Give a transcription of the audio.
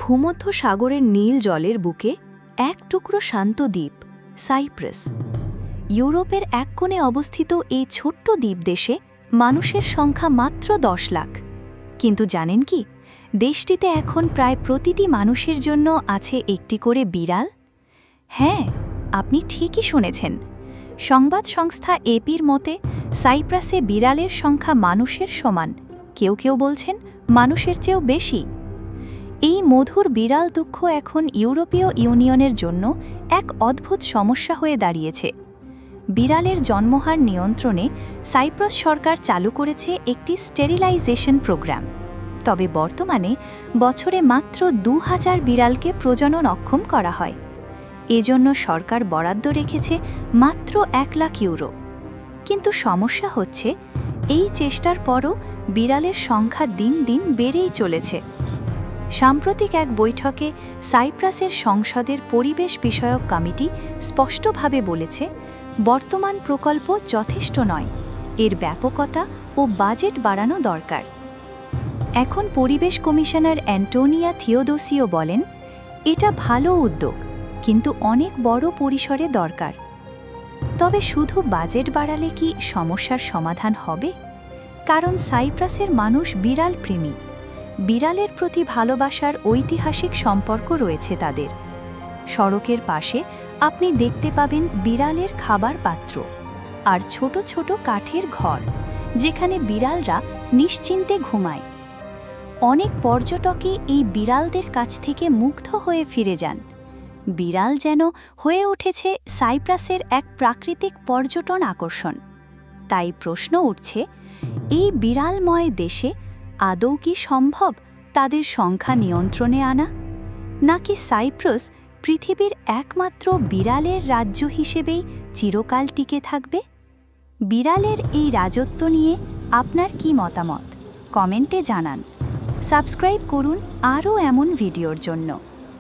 ভূমধ্য সাগরের নীল জলের বুকে এক টুকরো শান্ত দ্বীপ সাইপ্রাস। ইউরোপের এক কোণে অবস্থিত এই ছোট্ট দ্বীপ দেশে মানুষের সংখ্যা মাত্র 10 লাখ। কিন্তু জানেন কি, দেশটিতে এখন প্রায় প্রতিটি মানুষের জন্য আছে একটি করে বিড়াল। হ্যাঁ, আপনি ঠিকই শুনেছেন। সংবাদ সংস্থা এপির মতে সাইপ্রাসে বিড়ালের সংখ্যা মানুষের সমান, কেউ কেউ বলছেন মানুষের চেয়েও বেশি। এই মধুর বিড়াল দুঃখ এখন ইউরোপীয় ইউনিয়নের জন্য এক অদ্ভুত সমস্যা হয়ে দাঁড়িয়েছে। বিড়ালের জন্মহার নিয়ন্ত্রণে সাইপ্রাস সরকার চালু করেছে একটি স্টেরিলাইজেশন প্রোগ্রাম। তবে বর্তমানে বছরে মাত্র 2000 বিড়ালকে প্রজনন অক্ষম করা হয়। এজন্য সরকার বরাদ্দ রেখেছে মাত্র 1 লাখ ইউরো। কিন্তু সমস্যা হচ্ছে, এই চেষ্টার পরও বিড়ালের সংখ্যা দিন দিন বেড়েই চলেছে। সাম্প্রতিক এক বৈঠকে সাইপ্রাসের সংসদের পরিবেশ বিষয়ক কমিটি স্পষ্টভাবে বলেছে, বর্তমান প্রকল্প যথেষ্ট নয়, এর ব্যাপকতা ও বাজেট বাড়ানো দরকার। এখন পরিবেশ কমিশনার অ্যান্টোনিয়া থিওদোসিও বলেন, এটা ভালো উদ্যোগ, কিন্তু অনেক বড় পরিসরে দরকার। তবে শুধু বাজেট বাড়ালে কি সমস্যার সমাধান হবে? কারণ সাইপ্রাসের মানুষ বিড়াল প্রেমী। বিড়ালের প্রতি ভালোবাসার ঐতিহাসিক সম্পর্ক রয়েছে তাদের। সড়কের পাশে আপনি দেখতে পাবেন বিড়ালের খাবার পাত্র আর ছোট ছোট কাঠের ঘর, যেখানে বিড়ালরা নিশ্চিন্তে ঘুমায়। অনেক পর্যটকই এই বিড়ালদের কাছ থেকে মুগ্ধ হয়ে ফিরে যান। বিড়াল যেন হয়ে উঠেছে সাইপ্রাসের এক প্রাকৃতিক পর্যটন আকর্ষণ। তাই প্রশ্ন উঠছে, এই বিড়ালময় দেশে আদৌ কি সম্ভব তাদের সংখ্যা নিয়ন্ত্রণে আনা, নাকি সাইপ্রাস পৃথিবীর একমাত্র বিড়ালের রাজ্য হিসেবেই চিরকাল টিকে থাকবে? বিড়ালের এই রাজত্ব নিয়ে আপনার কি মতামত? কমেন্টে জানান। সাবস্ক্রাইব করুন আরও এমন ভিডিওর জন্য।